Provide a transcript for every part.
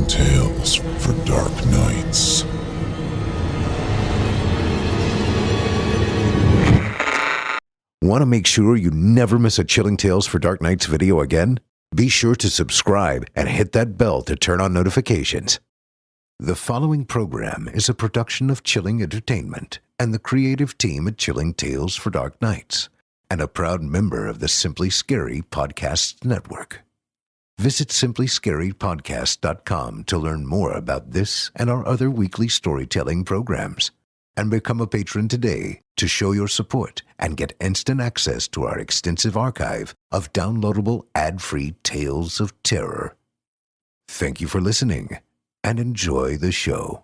tales for dark nights. Want to make sure you never miss a Chilling Tales for Dark Nights video again? Be sure to subscribe and hit that bell to turn on notifications. The following program is a production of Chilling Entertainment and the creative team at Chilling Tales for Dark Nights, and a proud member of the Simply Scary Podcasts Network. Visit simplyscarypodcast.com to learn more about this and our other weekly storytelling programs, and become a patron today to show your support and get instant access to our extensive archive of downloadable ad-free tales of terror. Thank you for listening, and enjoy the show.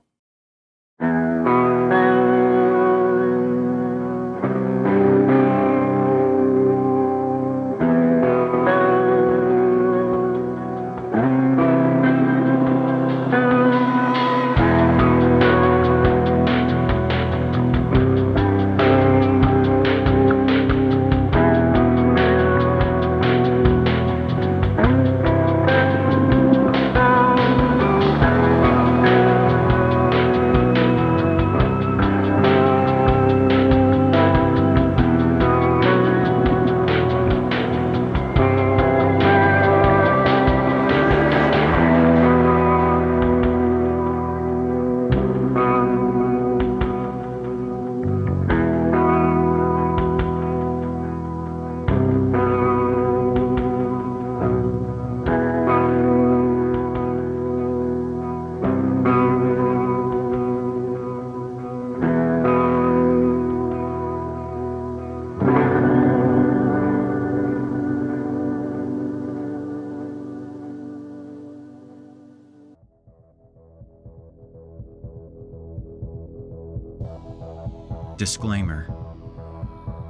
Disclaimer.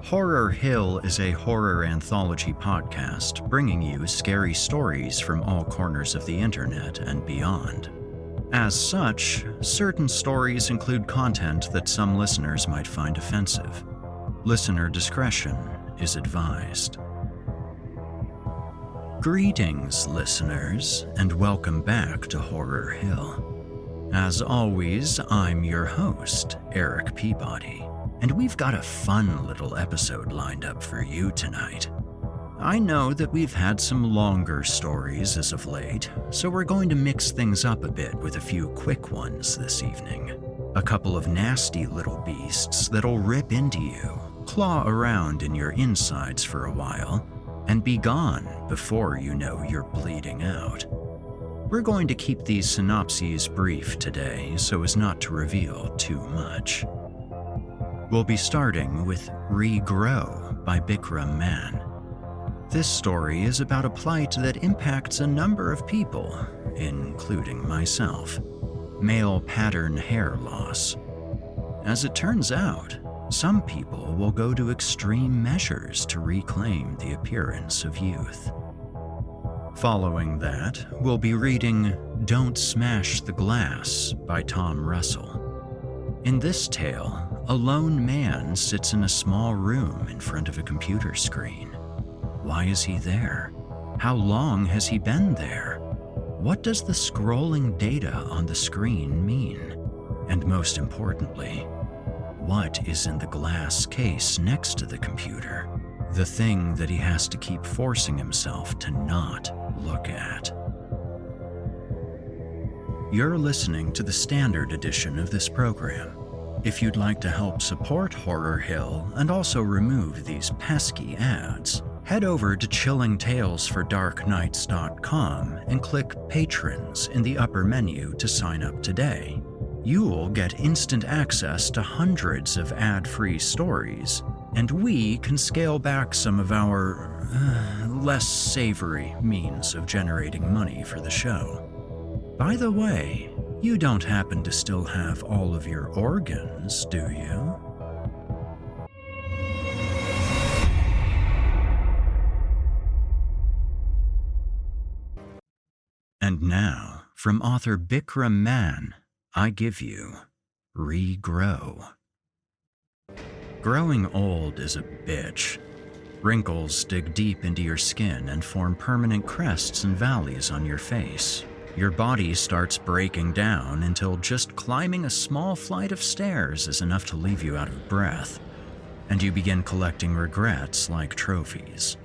Horror Hill is a horror anthology podcast bringing you scary stories from all corners of the internet and beyond. As such, certain stories include content that some listeners might find offensive. Listener discretion is advised. Greetings, listeners, and welcome back to Horror Hill. As always, I'm your host, Erik Peabody, and we've got a fun little episode lined up for you tonight. I know that we've had some longer stories as of late, so we're going to mix things up a bit with a few quick ones this evening. A couple of nasty little beasts that'll rip into you, claw around in your insides for a while, and be gone before you know you're bleeding out. We're going to keep these synopses brief today so as not to reveal too much. We'll be starting with Regrow by Bikram Mann. This story is about a plight that impacts a number of people, including myself: male pattern hair loss. As it turns out, some people will go to extreme measures to reclaim the appearance of youth. Following that, we'll be reading Don't Smash the Glass by Tom Russell. In this tale, a lone man sits in a small room in front of a computer screen. Why is he there? How long has he been there? What does the scrolling data on the screen mean? And most importantly, what is in the glass case next to the computer? The thing that he has to keep forcing himself to not look at. You're listening to the standard edition of this program. If you'd like to help support Horror Hill and also remove these pesky ads, head over to chillingtalesfordarknights.com and click Patrons in the upper menu to sign up today. You'll get instant access to hundreds of ad-free stories, and we can scale back some of our less savory means of generating money for the show. By the way, you don't happen to still have all of your organs, do you? And now, from author Bikram Mann, I give you Regrow. Growing old is a bitch. Wrinkles dig deep into your skin and form permanent crests and valleys on your face. Your body starts breaking down until just climbing a small flight of stairs is enough to leave you out of breath, and you begin collecting regrets like trophies.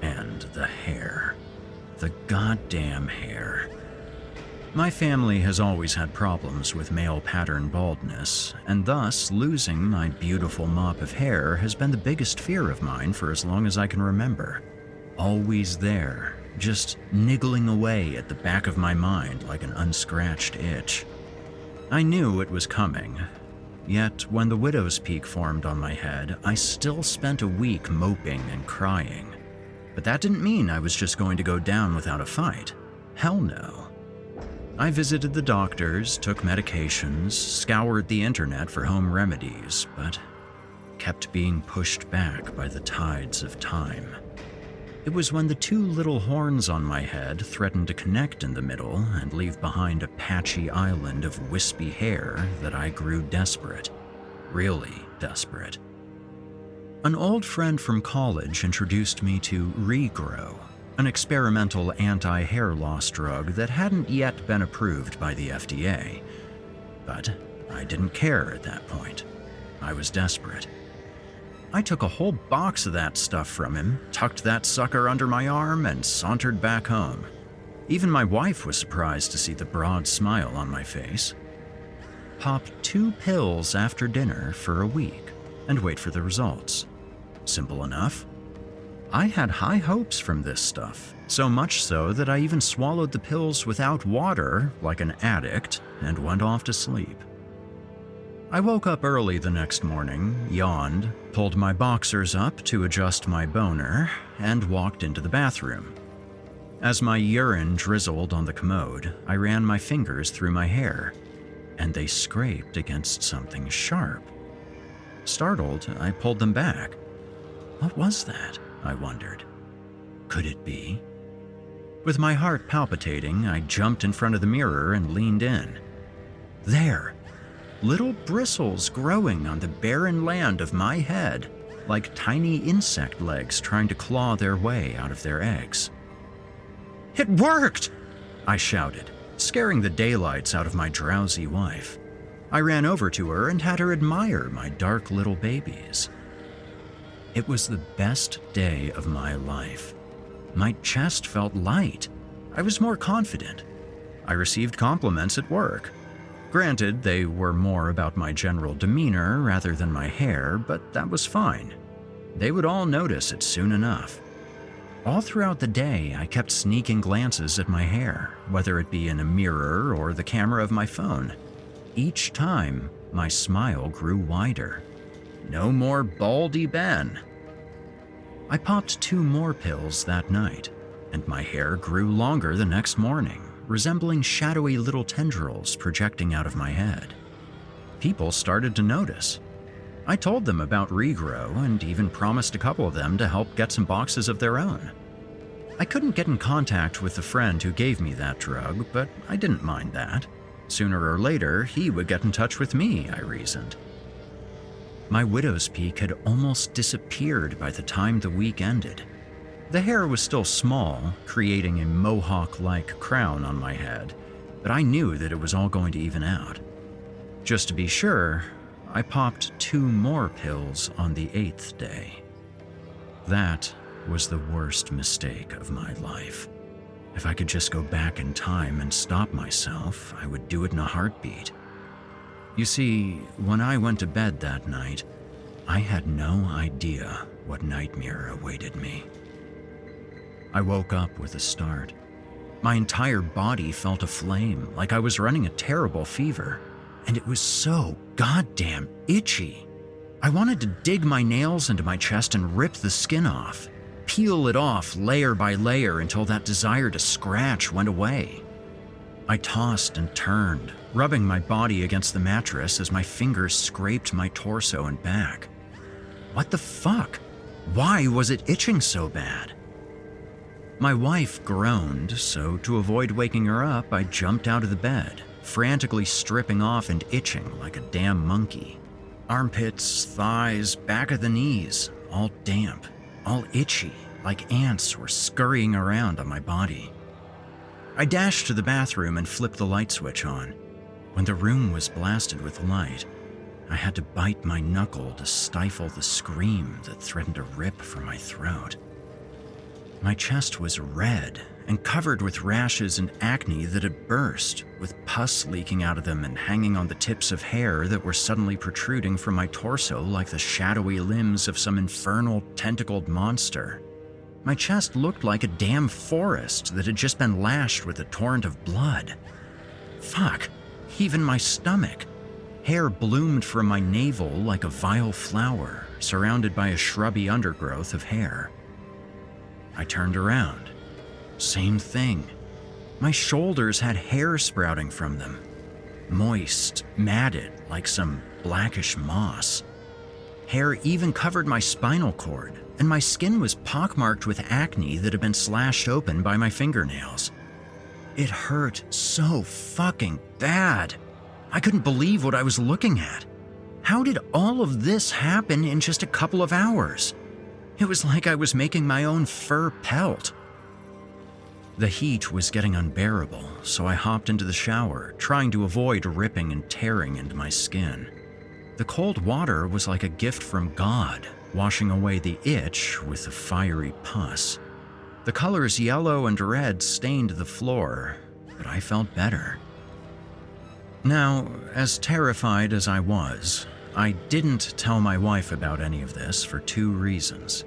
And the hair. The goddamn hair. My family has always had problems with male pattern baldness, and thus losing my beautiful mop of hair has been the biggest fear of mine for as long as I can remember. Always there, just niggling away at the back of my mind like an unscratched itch. I knew it was coming, yet when the widow's peak formed on my head, I still spent a week moping and crying. But that didn't mean I was just going to go down without a fight. Hell no. I visited the doctors, took medications, scoured the internet for home remedies, but kept being pushed back by the tides of time. It was when the two little horns on my head threatened to connect in the middle and leave behind a patchy island of wispy hair that I grew desperate. Really desperate. An old friend from college introduced me to Regrow, an experimental anti-hair loss drug that hadn't yet been approved by the FDA. But I didn't care at that point. I was desperate. I took a whole box of that stuff from him, tucked that sucker under my arm, and sauntered back home. Even my wife was surprised to see the broad smile on my face. Pop 2 pills after dinner for a week and wait for the results. Simple enough. I had high hopes from this stuff, so much so that I even swallowed the pills without water like an addict and went off to sleep. I woke up early the next morning, yawned, pulled my boxers up to adjust my boner, and walked into the bathroom. As my urine drizzled on the commode, I ran my fingers through my hair, and they scraped against something sharp. Startled, I pulled them back. What was that? I wondered. Could it be? With my heart palpitating, I jumped in front of the mirror and leaned in. There, little bristles growing on the barren land of my head, like tiny insect legs trying to claw their way out of their eggs. It worked! I shouted, scaring the daylights out of my drowsy wife. I ran over to her and had her admire my dark little babies. It was the best day of my life. My chest felt light. I was more confident. I received compliments at work. Granted, they were more about my general demeanor rather than my hair, but that was fine. They would all notice it soon enough. All throughout the day, I kept sneaking glances at my hair, whether it be in a mirror or the camera of my phone. Each time, my smile grew wider. No more Baldy Ben. I popped 2 more pills that night, and my hair grew longer the next morning, resembling shadowy little tendrils projecting out of my head. People started to notice. I told them about Regrow and even promised a couple of them to help get some boxes of their own. I couldn't get in contact with the friend who gave me that drug, but I didn't mind that. Sooner or later, he would get in touch with me, I reasoned. My widow's peak had almost disappeared by the time the week ended. The hair was still small, creating a mohawk-like crown on my head, but I knew that it was all going to even out. Just to be sure, I popped 2 more pills on the 8th day. That was the worst mistake of my life. If I could just go back in time and stop myself, I would do it in a heartbeat. You see, when I went to bed that night, I had no idea what nightmare awaited me. I woke up with a start. My entire body felt aflame, like I was running a terrible fever, and it was so goddamn itchy. I wanted to dig my nails into my chest and rip the skin off, peel it off layer by layer until that desire to scratch went away. I tossed and turned, rubbing my body against the mattress as my fingers scraped my torso and back. What the fuck? Why was it itching so bad? My wife groaned, so to avoid waking her up, I jumped out of the bed, frantically stripping off and itching like a damn monkey. Armpits, thighs, back of the knees, all damp, all itchy, like ants were scurrying around on my body. I dashed to the bathroom and flipped the light switch on. When the room was blasted with light, I had to bite my knuckle to stifle the scream that threatened to rip from my throat. My chest was red and covered with rashes and acne that had burst, with pus leaking out of them and hanging on the tips of hair that were suddenly protruding from my torso like the shadowy limbs of some infernal tentacled monster. My chest looked like a damn forest that had just been lashed with a torrent of blood. Fuck, even my stomach. Hair bloomed from my navel like a vile flower, surrounded by a shrubby undergrowth of hair. I turned around. Same thing. My shoulders had hair sprouting from them, moist, matted like some blackish moss. Hair even covered my spinal cord, and my skin was pockmarked with acne that had been slashed open by my fingernails. It hurt so fucking bad. I couldn't believe what I was looking at. How did all of this happen in just a couple of hours? It was like I was making my own fur pelt. The heat was getting unbearable, so I hopped into the shower, trying to avoid ripping and tearing into my skin. The cold water was like a gift from God, washing away the itch with the fiery pus. The colors yellow and red stained the floor, but I felt better. Now, as terrified as I was, I didn't tell my wife about any of this for 2 reasons.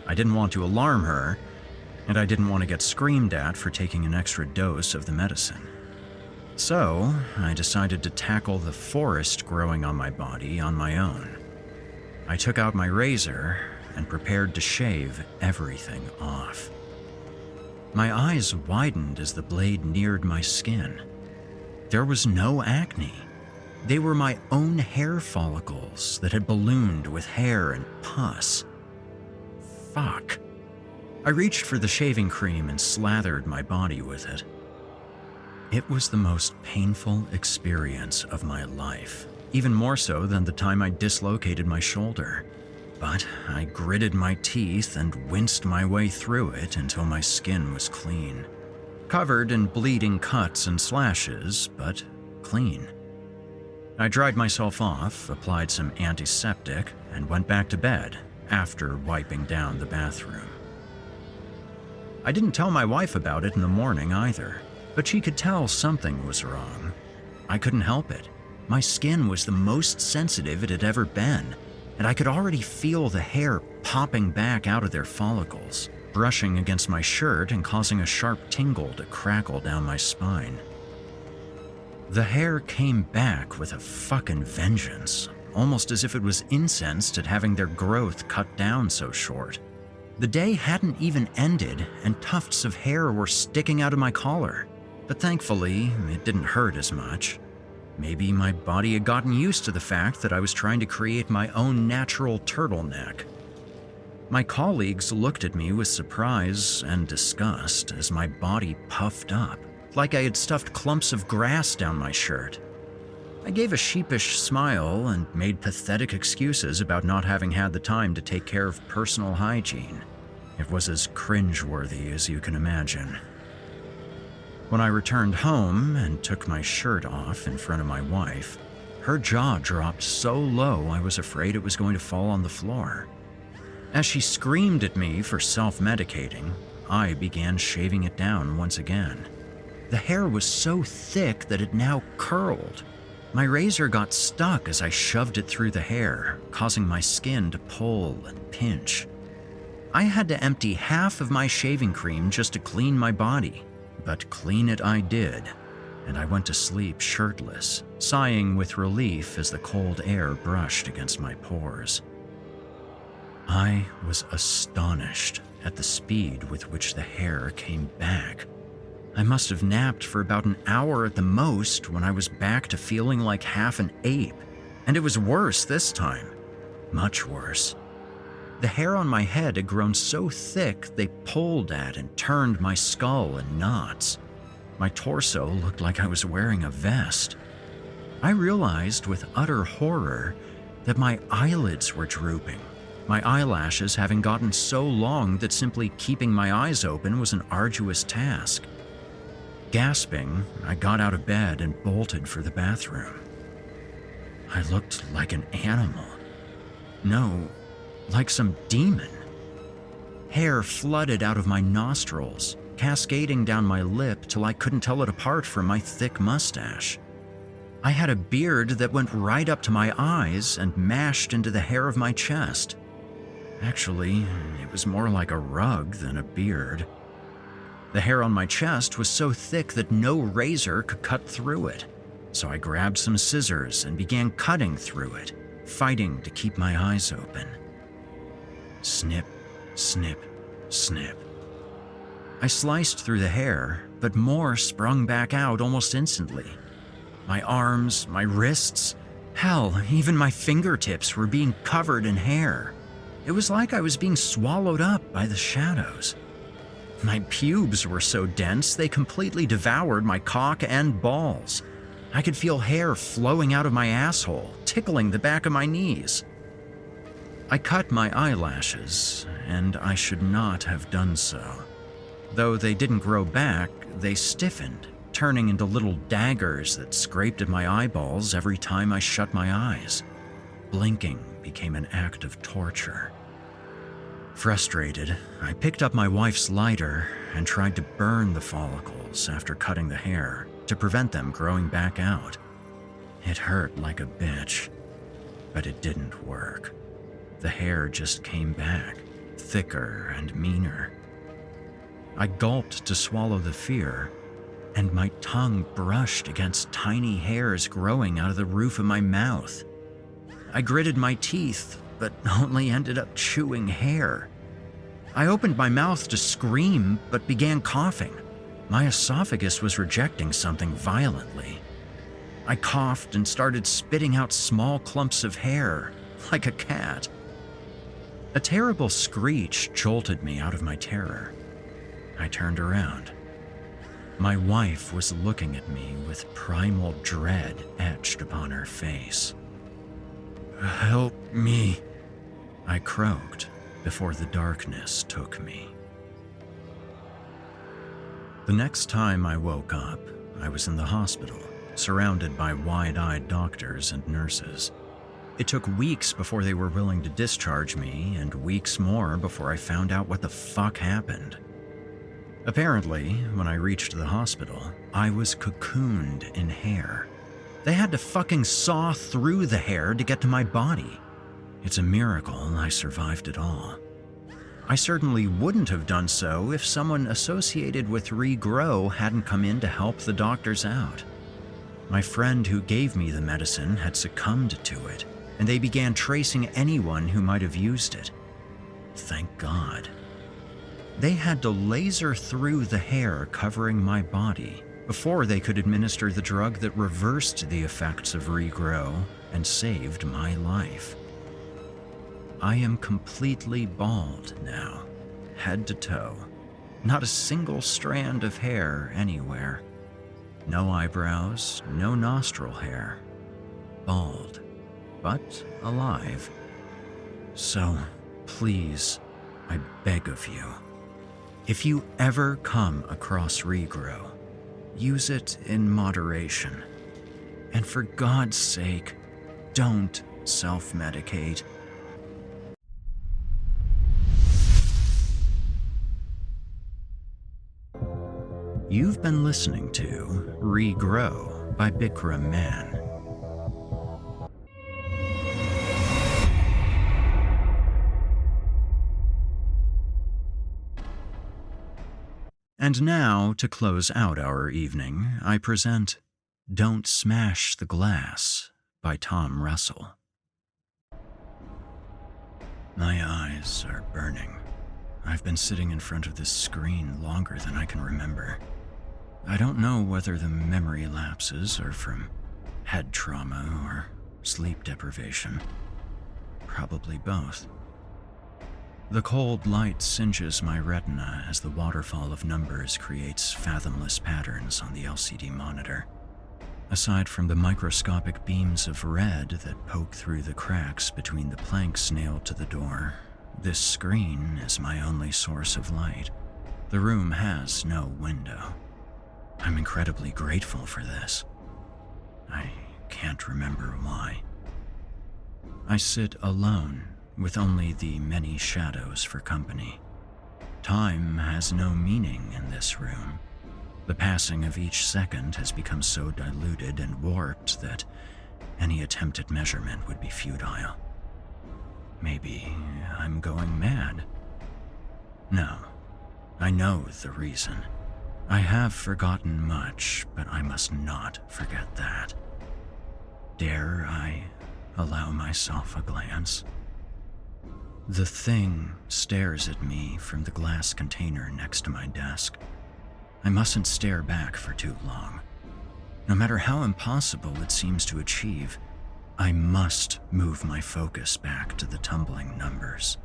I didn't want to alarm her, and I didn't want to get screamed at for taking an extra dose of the medicine. So, I decided to tackle the forest growing on my body on my own. I took out my razor and prepared to shave everything off. My eyes widened as the blade neared my skin. There was no acne. They were my own hair follicles that had ballooned with hair and pus. Fuck. I reached for the shaving cream and slathered my body with it. It was the most painful experience of my life, even more so than the time I dislocated my shoulder. But I gritted my teeth and winced my way through it until my skin was clean. Covered in bleeding cuts and slashes, but clean. I dried myself off, applied some antiseptic, and went back to bed after wiping down the bathroom. I didn't tell my wife about it in the morning either, but she could tell something was wrong. I couldn't help it. My skin was the most sensitive it had ever been, and I could already feel the hair popping back out of their follicles, brushing against my shirt and causing a sharp tingle to crackle down my spine. The hair came back with a fucking vengeance, almost as if it was incensed at having their growth cut down so short. The day hadn't even ended, and tufts of hair were sticking out of my collar, but thankfully, it didn't hurt as much. Maybe my body had gotten used to the fact that I was trying to create my own natural turtleneck. My colleagues looked at me with surprise and disgust as my body puffed up, like I had stuffed clumps of grass down my shirt. I gave a sheepish smile and made pathetic excuses about not having had the time to take care of personal hygiene. It was as cringeworthy as you can imagine. When I returned home and took my shirt off in front of my wife, her jaw dropped so low I was afraid it was going to fall on the floor. As she screamed at me for self-medicating, I began shaving it down once again. The hair was so thick that it now curled. My razor got stuck as I shoved it through the hair, causing my skin to pull and pinch. I had to empty half of my shaving cream just to clean my body, but clean it I did, and I went to sleep shirtless, sighing with relief as the cold air brushed against my pores. I was astonished at the speed with which the hair came back. I must have napped for about an hour at the most when I was back to feeling like half an ape, and it was worse this time. Much worse. The hair on my head had grown so thick they pulled at and turned my skull in knots. My torso looked like I was wearing a vest. I realized with utter horror that my eyelids were drooping, my eyelashes having gotten so long that simply keeping my eyes open was an arduous task. Gasping, I got out of bed and bolted for the bathroom. I looked like an animal. No, like some demon. Hair flooded out of my nostrils, cascading down my lip till I couldn't tell it apart from my thick mustache. I had a beard that went right up to my eyes and mashed into the hair of my chest. Actually, it was more like a rug than a beard. The hair on my chest was so thick that no razor could cut through it, so I grabbed some scissors and began cutting through it, fighting to keep my eyes open. Snip, snip, snip. I sliced through the hair, but more sprung back out almost instantly. My arms, my wrists, hell, even my fingertips were being covered in hair. It was like I was being swallowed up by the shadows. My pubes were so dense they completely devoured my cock and balls. I could feel hair flowing out of my asshole, tickling the back of my knees. I cut my eyelashes, and I should not have done so. Though they didn't grow back, they stiffened, turning into little daggers that scraped at my eyeballs every time I shut my eyes. Blinking became an act of torture. Frustrated, I picked up my wife's lighter and tried to burn the follicles after cutting the hair to prevent them growing back out. It hurt like a bitch, but it didn't work. The hair just came back, thicker and meaner. I gulped to swallow the fear, and my tongue brushed against tiny hairs growing out of the roof of my mouth. I gritted my teeth, but only ended up chewing hair. I opened my mouth to scream, but began coughing. My esophagus was rejecting something violently. I coughed and started spitting out small clumps of hair, like a cat. A terrible screech jolted me out of my terror. I turned around. My wife was looking at me with primal dread etched upon her face. "Help me," I croaked before the darkness took me. The next time I woke up, I was in the hospital, surrounded by wide-eyed doctors and nurses. It took weeks before they were willing to discharge me, and weeks more before I found out what the fuck happened. Apparently, when I reached the hospital, I was cocooned in hair. They had to fucking saw through the hair to get to my body. It's a miracle I survived it all. I certainly wouldn't have done so if someone associated with regrow hadn't come in to help the doctors out. My friend who gave me the medicine had succumbed to it, and they began tracing anyone who might have used it. Thank God. They had to laser through the hair covering my body before they could administer the drug that reversed the effects of regrow and saved my life. I am completely bald now, head to toe. Not a single strand of hair anywhere. No eyebrows, no nostril hair. Bald, but alive. So, please, I beg of you, if you ever come across regrow, use it in moderation. And for God's sake, don't self-medicate. You've been listening to Regrow by Bikram Mann. And now, to close out our evening, I present Don't Smash the Glass by Tom Russell. My eyes are burning. I've been sitting in front of this screen longer than I can remember. I don't know whether the memory lapses are from head trauma or sleep deprivation. Probably both. The cold light singes my retina as the waterfall of numbers creates fathomless patterns on the LCD monitor. Aside from the microscopic beams of red that poke through the cracks between the planks nailed to the door, this screen is my only source of light. The room has no window. I'm incredibly grateful for this. I can't remember why. I sit alone with only the many shadows for company. Time has no meaning in this room. The passing of each second has become so diluted and warped that any attempt at measurement would be futile. Maybe I'm going mad. No, I know the reason. I have forgotten much, but I must not forget that. Dare I allow myself a glance? The thing stares at me from the glass container next to my desk. I mustn't stare back for too long. No matter how impossible it seems to achieve, I must move my focus back to the tumbling numbers.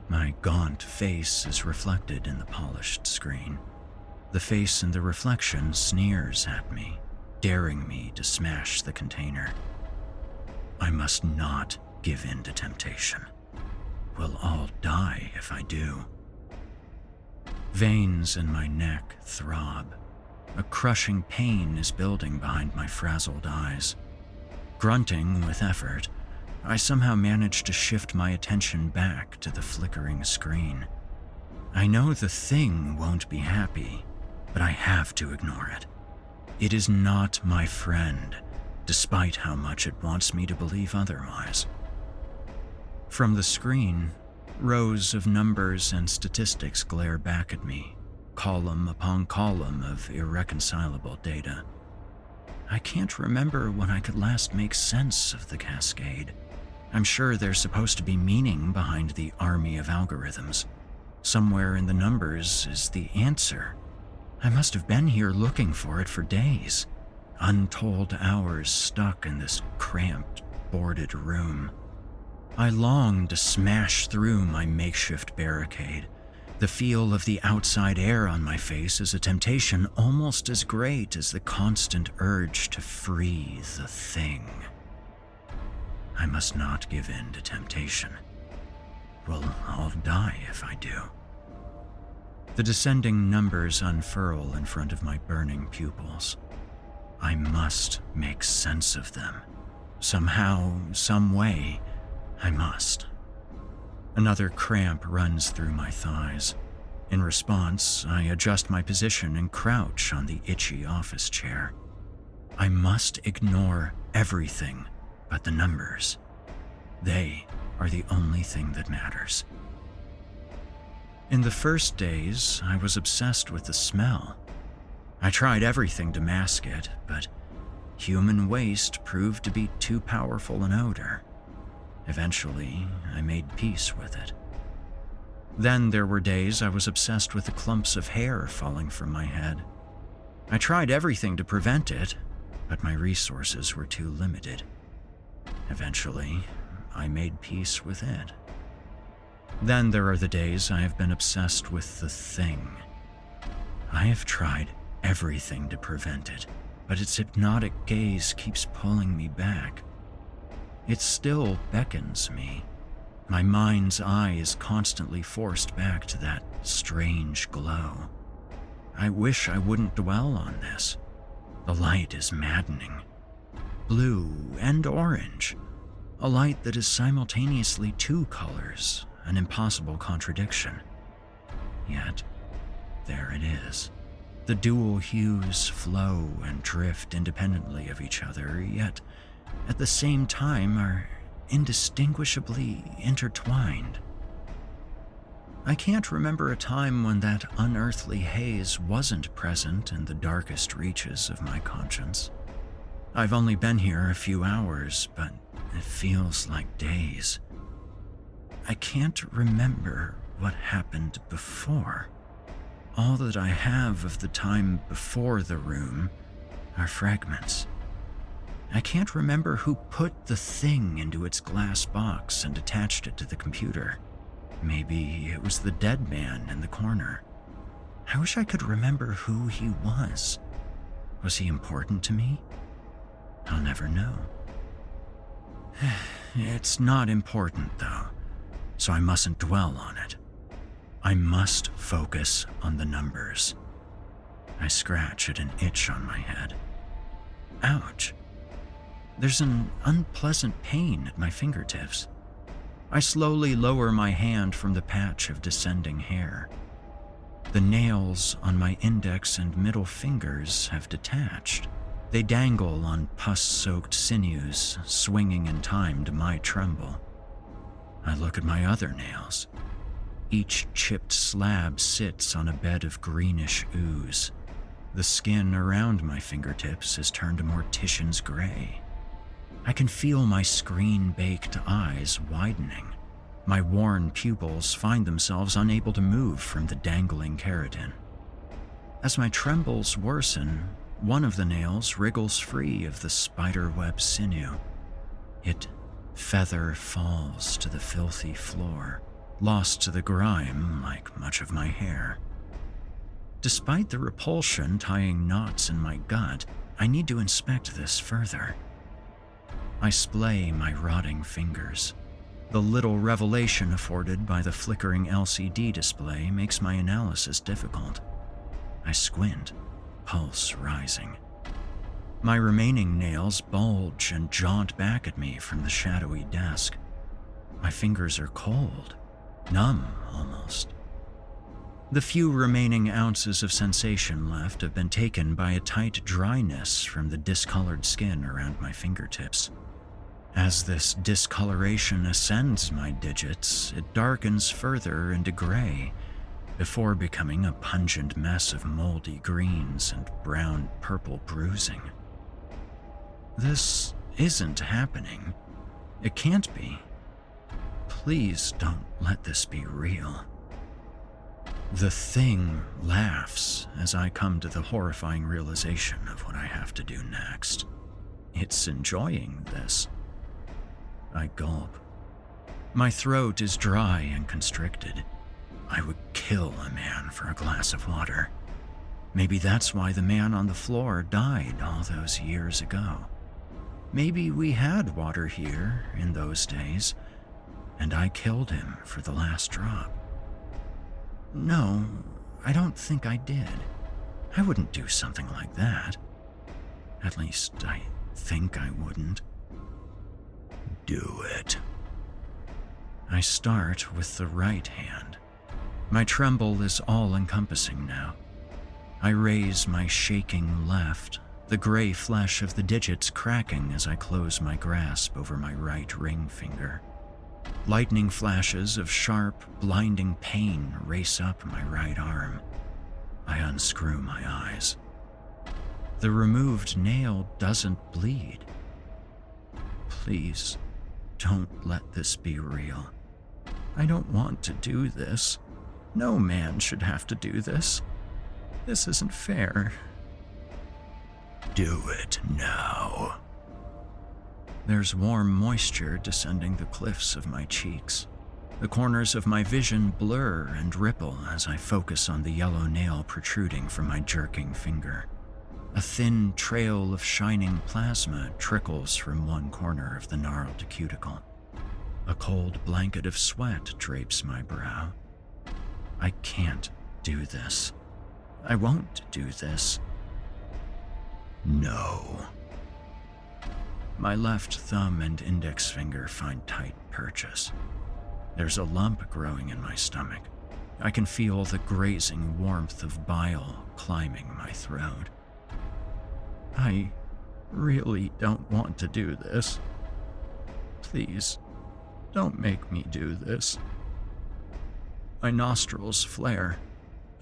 My gaunt face is reflected in the polished screen. The face in the reflection sneers at me, daring me to smash the container. I must not give in to temptation. We'll all die if I do. Veins in my neck throb. A crushing pain is building behind my frazzled eyes. Grunting with effort, I somehow manage to shift my attention back to the flickering screen. I know the thing won't be happy, but I have to ignore it. It is not my friend, despite how much it wants me to believe otherwise. From the screen, rows of numbers and statistics glare back at me, column upon column of irreconcilable data. I can't remember when I could last make sense of the cascade. I'm sure there's supposed to be meaning behind the army of algorithms. Somewhere in the numbers is the answer. I must have been here looking for it for days. Untold hours stuck in this cramped, boarded room. I long to smash through my makeshift barricade. The feel of the outside air on my face is a temptation almost as great as the constant urge to free the thing. I must not give in to temptation. Well, I'll die if I do. The descending numbers unfurl in front of my burning pupils. I must make sense of them. Somehow, some way, I must. Another cramp runs through my thighs. In response, I adjust my position and crouch on the itchy office chair. I must ignore everything but the numbers. They are the only thing that matters. In the first days, I was obsessed with the smell. I tried everything to mask it, but human waste proved to be too powerful an odor. Eventually, I made peace with it. Then there were days I was obsessed with the clumps of hair falling from my head. I tried everything to prevent it, but my resources were too limited. Eventually, I made peace with it. Then there are the days I have been obsessed with the thing. I have tried everything to prevent it, but its hypnotic gaze keeps pulling me back. It still beckons me. My mind's eye is constantly forced back to that strange glow. I wish I wouldn't dwell on this. The light is maddening. Blue and orange. A light that is simultaneously two colors, an impossible contradiction. Yet, there it is. The dual hues flow and drift independently of each other, yet at the same time are indistinguishably intertwined. I can't remember a time when that unearthly haze wasn't present in the darkest reaches of my conscience. I've only been here a few hours, but it feels like days. I can't remember what happened before. All that I have of the time before the room are fragments. I can't remember who put the thing into its glass box and attached it to the computer. Maybe it was the dead man in the corner. I wish I could remember who he was. Was he important to me? I'll never know. It's not important, though, so I mustn't dwell on it. I must focus on the numbers. I scratch at an itch on my head. Ouch. There's an unpleasant pain at my fingertips. I slowly lower my hand from the patch of descending hair. The nails on my index and middle fingers have detached. They dangle on pus-soaked sinews, swinging in time to my tremble. I look at my other nails. Each chipped slab sits on a bed of greenish ooze. The skin around my fingertips has turned a mortician's gray. I can feel my screen-baked eyes widening. My worn pupils find themselves unable to move from the dangling keratin. As my trembles worsen, one of the nails wriggles free of the spiderweb sinew. It feather falls to the filthy floor, lost to the grime like much of my hair. Despite the repulsion tying knots in my gut, I need to inspect this further. I splay my rotting fingers. The little revelation afforded by the flickering LCD display makes my analysis difficult. I squint, pulse rising. My remaining nails bulge and jaunt back at me from the shadowy desk. My fingers are cold, numb almost. The few remaining ounces of sensation left have been taken by a tight dryness from the discolored skin around my fingertips. As this discoloration ascends my digits, it darkens further into gray, before becoming a pungent mess of moldy greens and brown-purple bruising. This isn't happening. It can't be. Please don't let this be real. The thing laughs as I come to the horrifying realization of what I have to do next. It's enjoying this. I gulp. My throat is dry and constricted. I would kill a man for a glass of water. Maybe that's why the man on the floor died all those years ago. Maybe we had water here in those days, and I killed him for the last drop. No, I don't think I did. I wouldn't do something like that. At least, I think I wouldn't. Do it. I start with the right hand. My tremble is all-encompassing now. I raise my shaking left, the gray flesh of the digits cracking as I close my grasp over my right ring finger. Lightning flashes of sharp, blinding pain race up my right arm. I unscrew my eyes. The removed nail doesn't bleed. Please, don't let this be real. I don't want to do this. No man should have to do this. This isn't fair. Do it now. There's warm moisture descending the cliffs of my cheeks. The corners of my vision blur and ripple as I focus on the yellow nail protruding from my jerking finger. A thin trail of shining plasma trickles from one corner of the gnarled cuticle. A cold blanket of sweat drapes my brow. I can't do this. I won't do this. No. My left thumb and index finger find tight purchase. There's a lump growing in my stomach. I can feel the grazing warmth of bile climbing my throat. I really don't want to do this. Please, don't make me do this. My nostrils flare.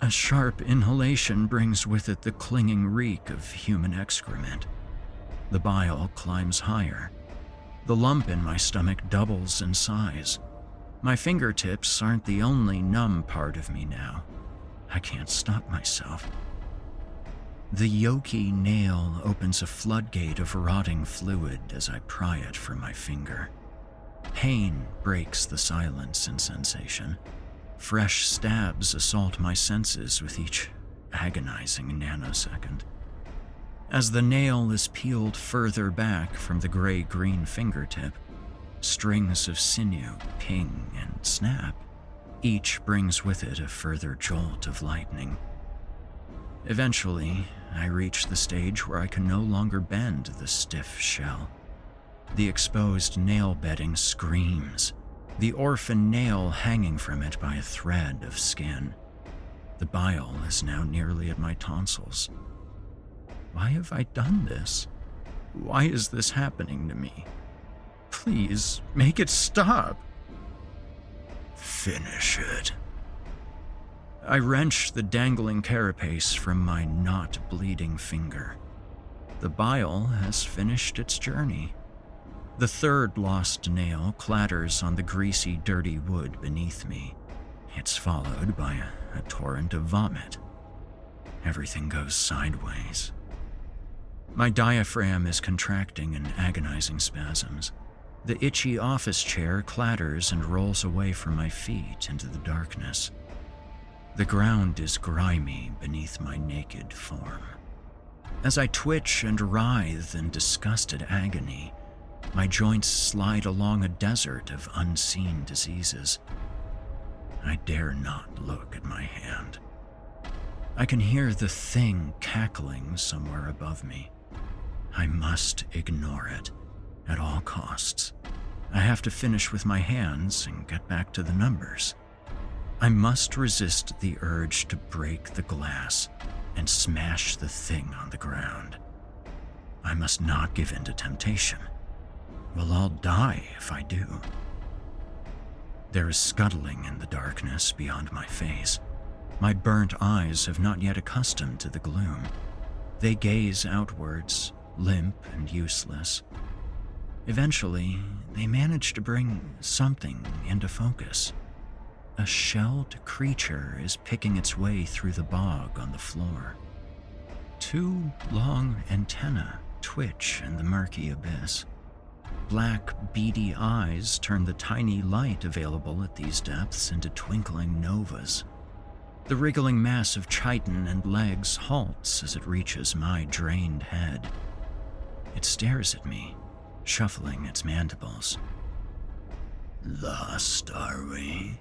A sharp inhalation brings with it the clinging reek of human excrement. The bile climbs higher. The lump in my stomach doubles in size. My fingertips aren't the only numb part of me now. I can't stop myself. The yolky nail opens a floodgate of rotting fluid as I pry it from my finger. Pain breaks the silence and sensation. Fresh stabs assault my senses with each agonizing nanosecond. As the nail is peeled further back from the gray-green fingertip, strings of sinew ping and snap. Each brings with it a further jolt of lightning. Eventually, I reach the stage where I can no longer bend the stiff shell. The exposed nail bedding screams, the orphan nail hanging from it by a thread of skin. The bile is now nearly at my tonsils. Why have I done this? Why is this happening to me? Please, make it stop. Finish it. I wrench the dangling carapace from my not bleeding finger. The bile has finished its journey. The third lost nail clatters on the greasy, dirty wood beneath me. It's followed by a torrent of vomit. Everything goes sideways. My diaphragm is contracting in agonizing spasms. The itchy office chair clatters and rolls away from my feet into the darkness. The ground is grimy beneath my naked form. As I twitch and writhe in disgusted agony, my joints slide along a desert of unseen diseases. I dare not look at my hand. I can hear the thing cackling somewhere above me. I must ignore it at all costs. I have to finish with my hands and get back to the numbers. I must resist the urge to break the glass and smash the thing on the ground. I must not give in to temptation. We'll all die if I do. There is scuttling in the darkness beyond my face. My burnt eyes have not yet accustomed to the gloom. They gaze outwards, limp and useless. Eventually, they manage to bring something into focus. A shelled creature is picking its way through the bog on the floor. Two long antennae twitch in the murky abyss. Black, beady eyes turn the tiny light available at these depths into twinkling novas. The wriggling mass of chitin and legs halts as it reaches my drained head. It stares at me, shuffling its mandibles. Lost, are we?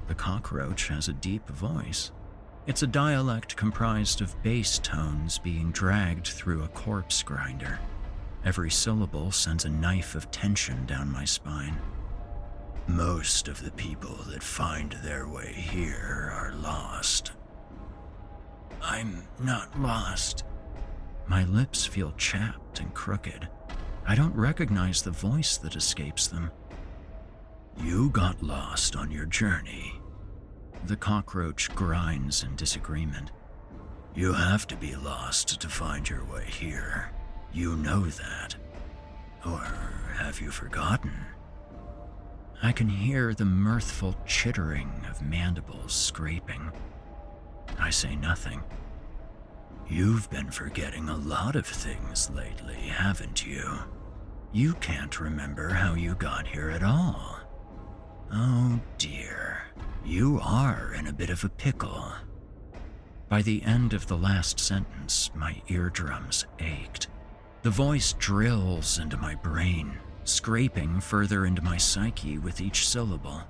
The cockroach has a deep voice. It's a dialect comprised of bass tones being dragged through a corpse grinder. Every syllable sends a knife of tension down my spine. Most of the people that find their way here are lost. I'm not lost. My lips feel chapped and crooked. I don't recognize the voice that escapes them. You got lost on your journey. The cockroach grinds in disagreement. You have to be lost to find your way here. You know that. Or have you forgotten? I can hear the mirthful chittering of mandibles scraping. I say nothing. You've been forgetting a lot of things lately, haven't you? You can't remember how you got here at all. Oh dear, you are in a bit of a pickle. By the end of the last sentence, my eardrums ached. The voice drills into my brain, scraping further into my psyche with each syllable.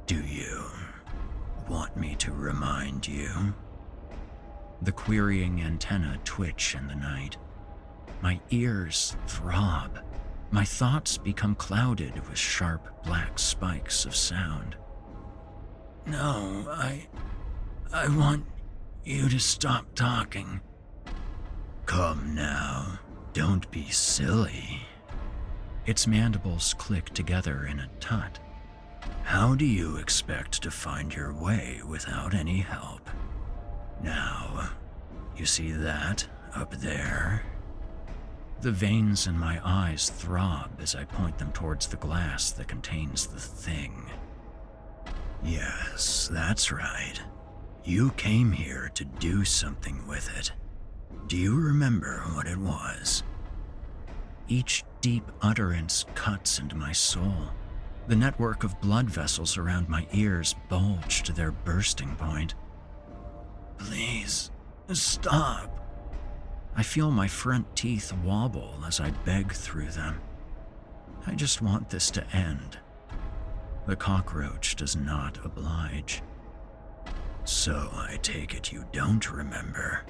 Do you want me to remind you? The querying antennae twitch in the night. My ears throb. My thoughts become clouded with sharp black spikes of sound. No, I want you to stop talking. Come now, don't be silly. Its mandibles click together in a tut. How do you expect to find your way without any help? Now, you see that up there? The veins in my eyes throb as I point them towards the glass that contains the thing. Yes, that's right. You came here to do something with it. Do you remember what it was? Each deep utterance cuts into my soul. The network of blood vessels around my ears bulge to their bursting point. Please, stop. I feel my front teeth wobble as I beg through them. I just want this to end. The cockroach does not oblige. So I take it you don't remember.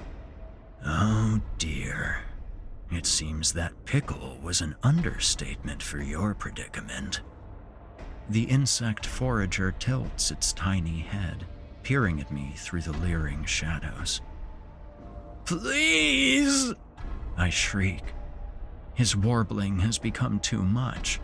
Oh dear. It seems that pickle was an understatement for your predicament. The insect forager tilts its tiny head, peering at me through the leering shadows. Please! I shriek. His warbling has become too much.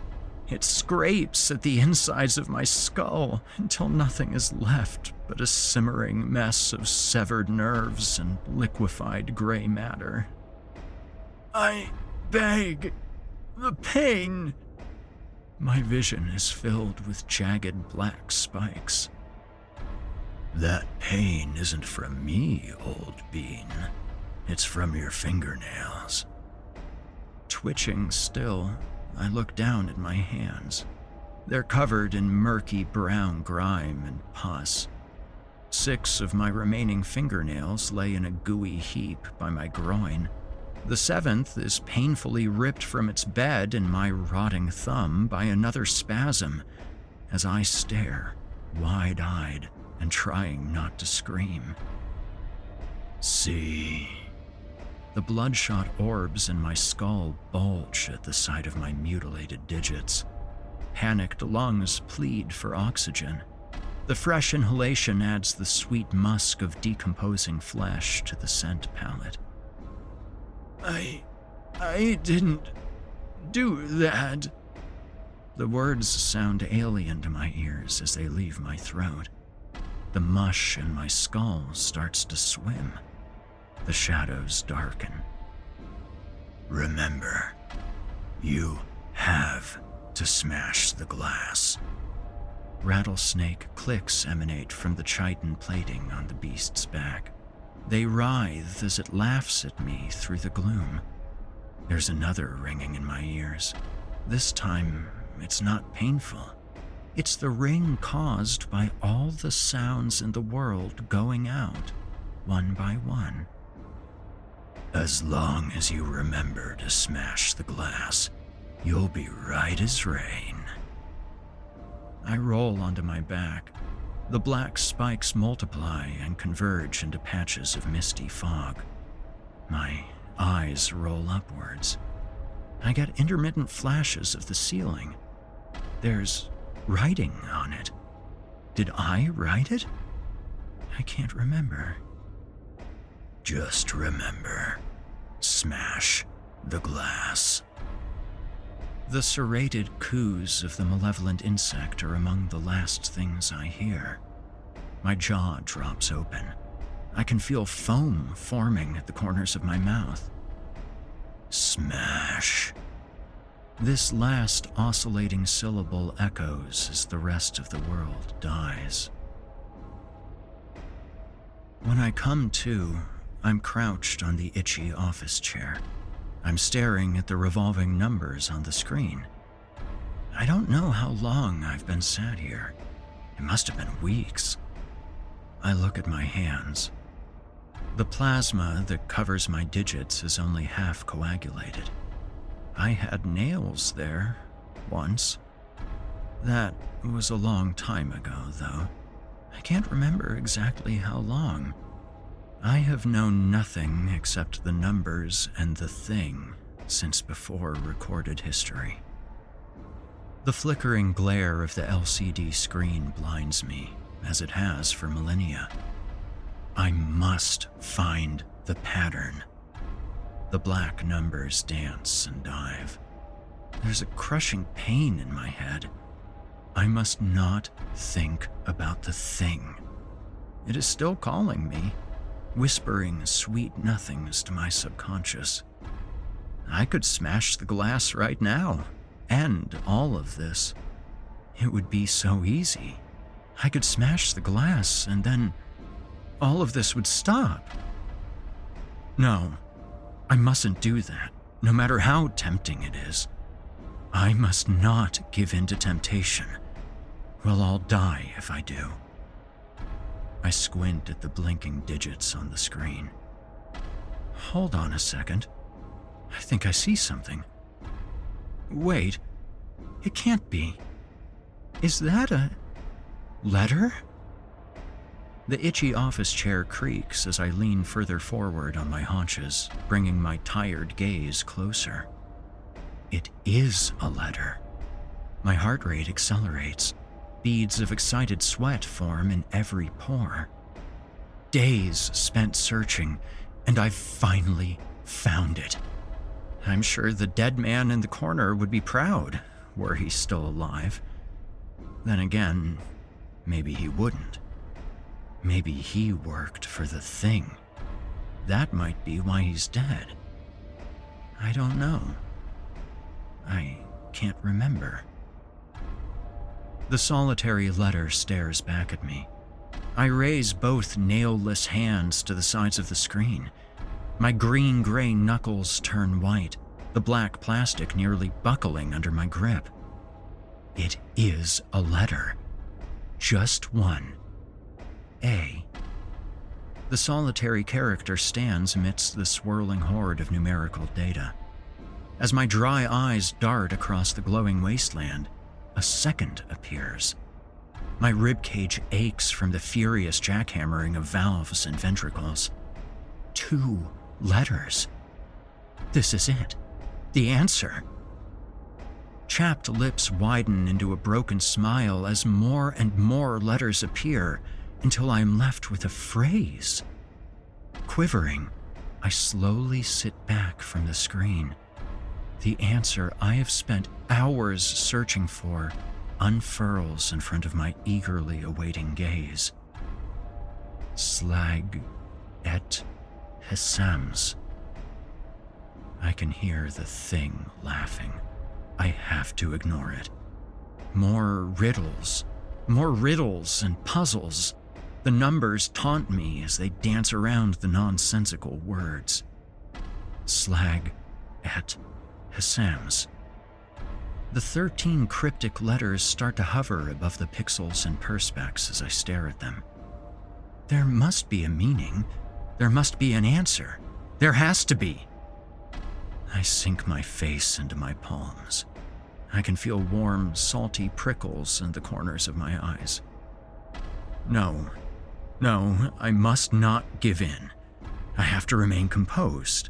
It scrapes at the insides of my skull until nothing is left but a simmering mess of severed nerves and liquefied gray matter. I beg. The pain. My vision is filled with jagged black spikes. That pain isn't from me, old bean. It's from your fingernails. Twitching still, I look down at my hands. They're covered in murky brown grime and pus. 6 of my remaining fingernails lay in a gooey heap by my groin. The 7th is painfully ripped from its bed in my rotting thumb by another spasm as I stare, wide-eyed and trying not to scream. See? The bloodshot orbs in my skull bulge at the sight of my mutilated digits. Panicked lungs plead for oxygen. The fresh inhalation adds the sweet musk of decomposing flesh to the scent palette. I didn't do that. The words sound alien to my ears as they leave my throat. The mush in my skull starts to swim. The shadows darken. Remember, you have to smash the glass. Rattlesnake clicks emanate from the chitin plating on the beast's back. They writhe as it laughs at me through the gloom. There's another ringing in my ears. This time, it's not painful. It's the ring caused by all the sounds in the world going out, one by one. As long as you remember to smash the glass, you'll be right as rain. I roll onto my back. The black spikes multiply and converge into patches of misty fog. My eyes roll upwards. I get intermittent flashes of the ceiling. There's writing on it. Did I write it? I can't remember. Just remember, smash the glass. The serrated coos of the malevolent insect are among the last things I hear. My jaw drops open. I can feel foam forming at the corners of my mouth. Smash. This last oscillating syllable echoes as the rest of the world dies. When I come to, I'm crouched on the itchy office chair. I'm staring at the revolving numbers on the screen. I don't know how long I've been sat here. It must have been weeks. I look at my hands. The plasma that covers my digits is only half coagulated. I had nails there, once. That was a long time ago, though. I can't remember exactly how long. I have known nothing except the numbers and the thing since before recorded history. The flickering glare of the LCD screen blinds me, as it has for millennia. I must find the pattern. The black numbers dance and dive. There's a crushing pain in my head. I must not think about the thing. It is still calling me, whispering sweet nothings to my subconscious. I could smash the glass right now, end all of this. It would be so easy. I could smash the glass and then all of this would stop. No, I mustn't do that, no matter how tempting it is. I must not give in to temptation. We'll all die if I do. I squint at the blinking digits on the screen. Hold on a second. I think I see something. Wait, it can't be. Is that a letter? The itchy office chair creaks as I lean further forward on my haunches, bringing my tired gaze closer. It is a letter. My heart rate accelerates. Beads of excited sweat form in every pore. Days spent searching, and I've finally found it. I'm sure the dead man in the corner would be proud, were he still alive. Then again, maybe he wouldn't. Maybe he worked for the Thing. That might be why he's dead. I don't know. I can't remember. The solitary letter stares back at me. I raise both nail-less hands to the sides of the screen. My green-gray knuckles turn white, the black plastic nearly buckling under my grip. It is a letter. Just one. A. The solitary character stands amidst the swirling horde of numerical data. As my dry eyes dart across the glowing wasteland, a second appears. My ribcage aches from the furious jackhammering of valves and ventricles. 2 letters. This is it. The answer. Chapped lips widen into a broken smile as more and more letters appear until I am left with a phrase. Quivering, I slowly sit back from the screen. The answer I have spent hours searching for unfurls in front of my eagerly awaiting gaze. Slag et Hesams. I can hear the Thing laughing. I have to ignore it. More riddles and puzzles. The numbers taunt me as they dance around the nonsensical words. Slag et Hesams. The 13 cryptic letters start to hover above the pixels and perspex as I stare at them. There must be a meaning. There must be an answer. There has to be. I sink my face into my palms. I can feel warm, salty prickles in the corners of my eyes. No, I must not give in. I have to remain composed.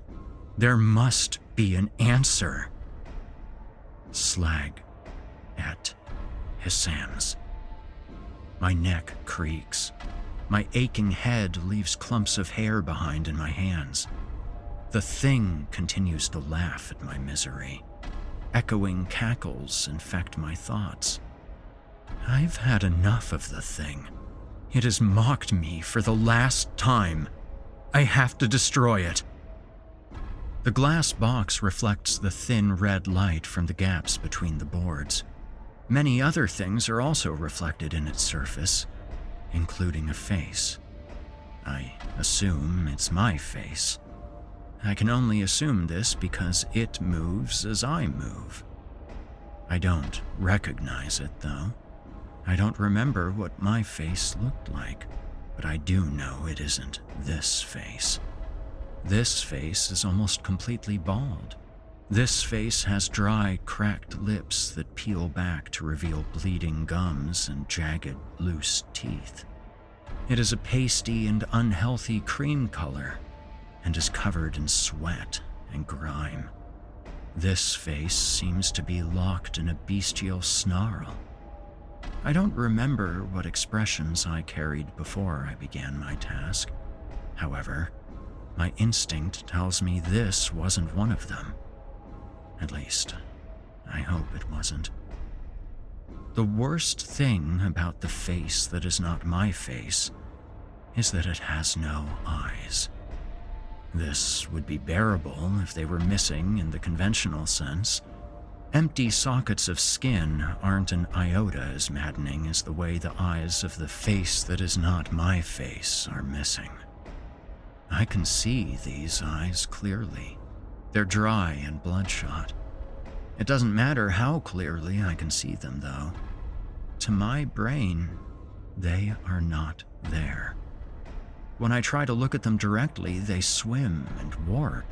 There must be an answer. Slag et Hesams. My neck creaks. My aching head leaves clumps of hair behind in my hands. The Thing continues to laugh at my misery. Echoing cackles infect my thoughts. I've had enough of the Thing. It has mocked me for the last time. I have to destroy it. The glass box reflects the thin red light from the gaps between the boards. Many other things are also reflected in its surface, including a face. I assume it's my face. I can only assume this because it moves as I move. I don't recognize it, though. I don't remember what my face looked like, but I do know it isn't this face. This face is almost completely bald. This face has dry, cracked lips that peel back to reveal bleeding gums and jagged, loose teeth. It is a pasty and unhealthy cream color and is covered in sweat and grime. This face seems to be locked in a bestial snarl. I don't remember what expressions I carried before I began my task. However, my instinct tells me this wasn't one of them. At least, I hope it wasn't. The worst thing about the face that is not my face is that it has no eyes. This would be bearable if they were missing in the conventional sense. Empty sockets of skin aren't an iota as maddening as the way the eyes of the face that is not my face are missing. I can see these eyes clearly. They're dry and bloodshot. It doesn't matter how clearly I can see them, though. To my brain, they are not there. When I try to look at them directly, they swim and warp.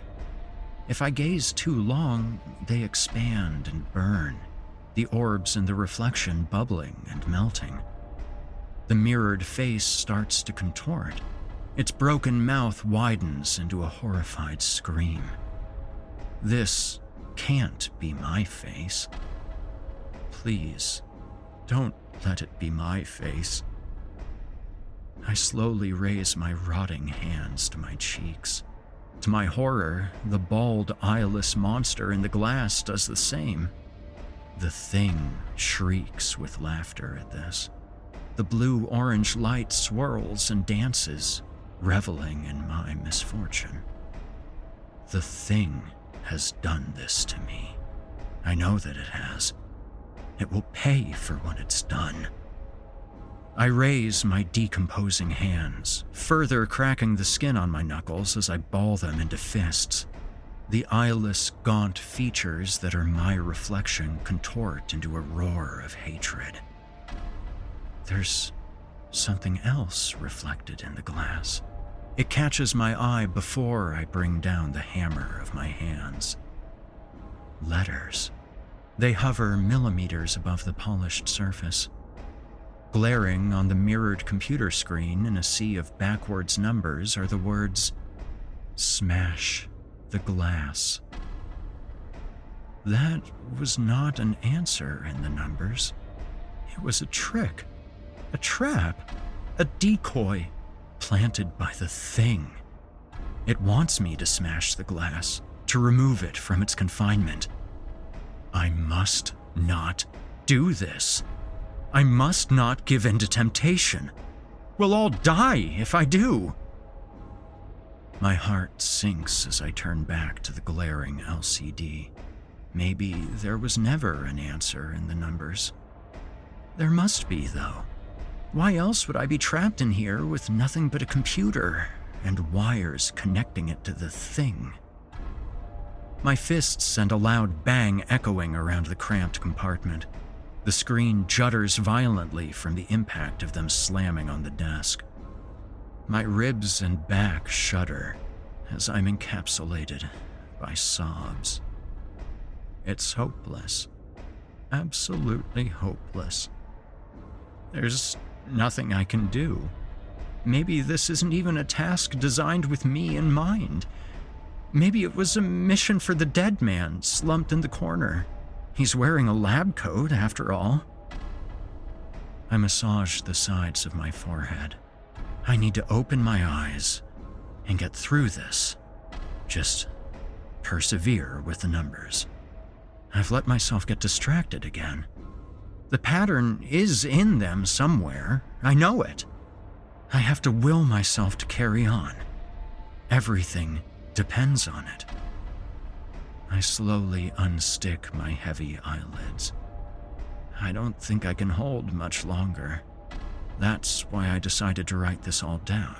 If I gaze too long, they expand and burn, the orbs in the reflection bubbling and melting. The mirrored face starts to contort. Its broken mouth widens into a horrified scream. This can't be my face. Please, don't let it be my face. I slowly raise my rotting hands to my cheeks. To my horror, the bald, eyeless monster in the glass does the same. The thing shrieks with laughter at this. The blue-orange light swirls and dances, reveling in my misfortune. The thing has done this to me. I know that it has. It will pay for what it's done. I raise my decomposing hands, further cracking the skin on my knuckles as I ball them into fists. The eyeless, gaunt features that are my reflection contort into a roar of hatred. There's something else reflected in the glass. It catches my eye before I bring down the hammer of my hands. Letters. They hover millimeters above the polished surface. Glaring on the mirrored computer screen in a sea of backwards numbers are the words, "Smash the glass." That was not an answer in the numbers. It was a trick, a trap, a decoy planted by the thing. It wants me to smash the glass, to remove it from its confinement. I must not do this. I must not give in to temptation. We'll all die if I do. My heart sinks as I turn back to the glaring LCD. Maybe there was never an answer in the numbers. There must be, though. Why else would I be trapped in here with nothing but a computer and wires connecting it to the thing? My fists send a loud bang echoing around the cramped compartment. The screen judders violently from the impact of them slamming on the desk. My ribs and back shudder as I'm encapsulated by sobs. It's hopeless. Absolutely hopeless. There's nothing I can do. Maybe this isn't even a task designed with me in mind. Maybe it was a mission for the dead man slumped in the corner. He's wearing a lab coat, after all. I massage the sides of my forehead. I need to open my eyes and get through this. Just persevere with the numbers. I've let myself get distracted again. The pattern is in them somewhere. I know it. I have to will myself to carry on. Everything depends on it. I slowly unstick my heavy eyelids. I don't think I can hold much longer. That's why I decided to write this all down.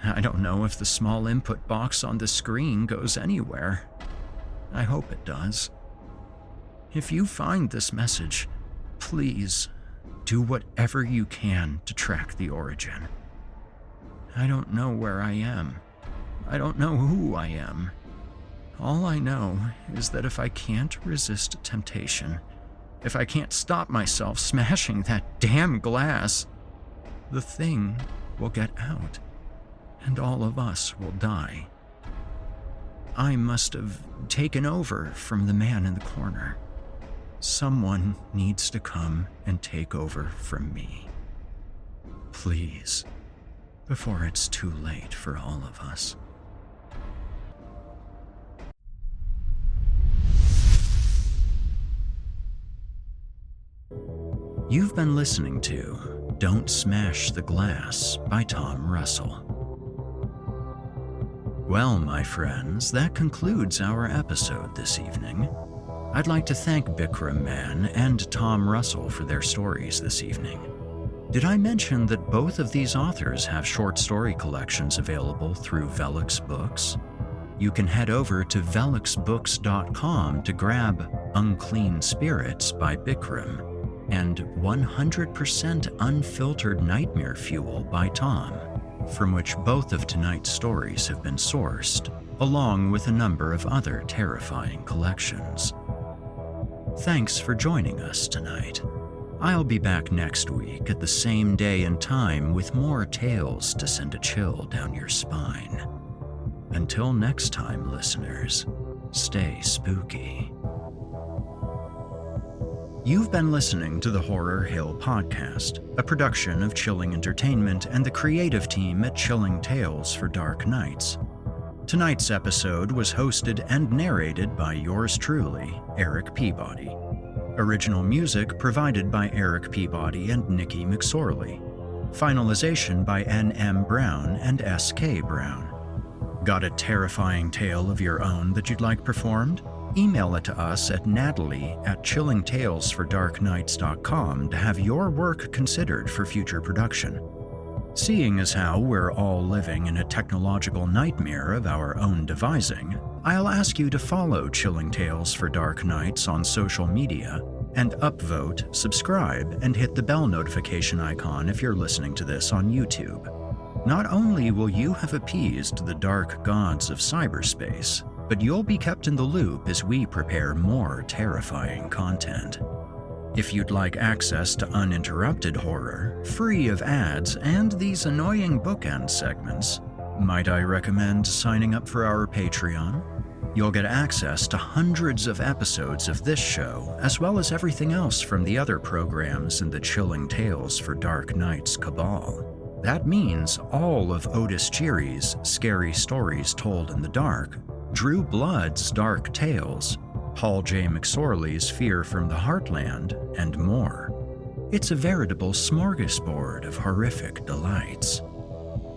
I don't know if the small input box on the screen goes anywhere. I hope it does. If you find this message, please do whatever you can to track the origin. I don't know where I am. I don't know who I am. All I know is that if I can't resist temptation, if I can't stop myself smashing that damn glass, the thing will get out, and all of us will die. I must have taken over from the man in the corner. Someone needs to come and take over from me. Please, before it's too late for all of us. You've been listening to Don't Smash the Glass by Tom Russell. Well, my friends, that concludes our episode this evening. I'd like to thank Bikram Mann and Tom Russell for their stories this evening. Did I mention that both of these authors have short story collections available through Velix Books? You can head over to velixbooks.com to grab Unclean Spirits by Bikram and 100% Unfiltered Nightmare Fuel by Tom, from which both of tonight's stories have been sourced, along with a number of other terrifying collections. Thanks for joining us tonight. I'll be back next week at the same day and time with more tales to send a chill down your spine. Until next time, listeners, stay spooky. You've been listening to the Horror Hill Podcast, a production of Chilling Entertainment and the creative team at Chilling Tales for Dark Nights. Tonight's episode was hosted and narrated by yours truly, Erik Peabody. Original music provided by Erik Peabody and Nikki McSorley. Finalization by N.M. Brown and S.K. Brown. Got a terrifying tale of your own that you'd like performed? Email it to us at natalie@chillingtalesfordarknights.com to have your work considered for future production. Seeing as how we're all living in a technological nightmare of our own devising, I'll ask you to follow Chilling Tales for Dark Nights on social media and upvote, subscribe, and hit the bell notification icon if you're listening to this on YouTube. Not only will you have appeased the dark gods of cyberspace, but you'll be kept in the loop as we prepare more terrifying content. If you'd like access to uninterrupted horror, free of ads, and these annoying bookend segments, might I recommend signing up for our Patreon? You'll get access to hundreds of episodes of this show, as well as everything else from the other programs in the Chilling Tales for Dark Nights cabal. That means all of Otis Cheery's Scary Stories Told in the Dark, Drew Blood's Dark Tales, Paul J. McSorley's Fear from the Heartland, and more. It's a veritable smorgasbord of horrific delights.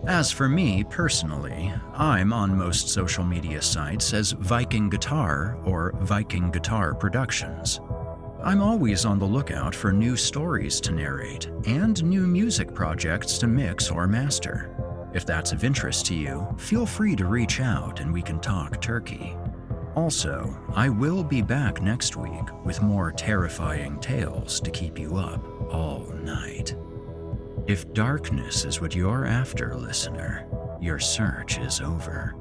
As for me personally, I'm on most social media sites as Viking Guitar or Viking Guitar Productions. I'm always on the lookout for new stories to narrate and new music projects to mix or master. If that's of interest to you, feel free to reach out and we can talk turkey. Also, I will be back next week with more terrifying tales to keep you up all night. If darkness is what you're after, listener, your search is over.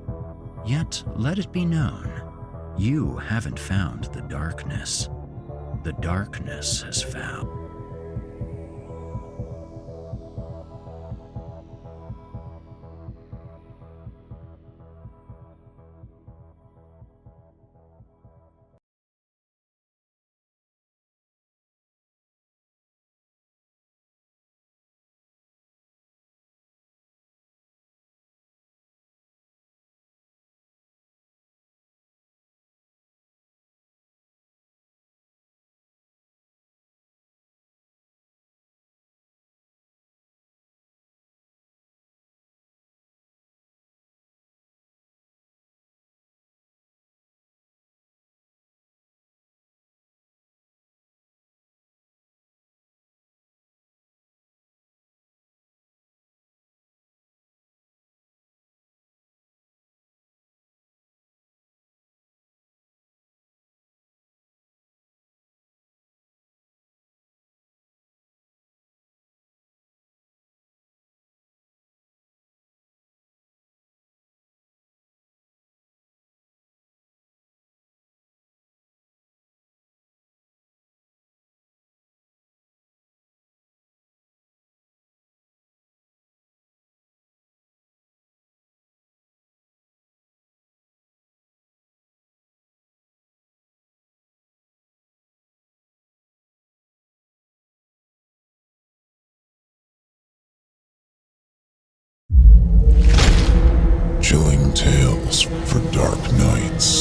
Yet, let it be known, you haven't found the darkness. The darkness has found. Chilling Tales for Dark Nights.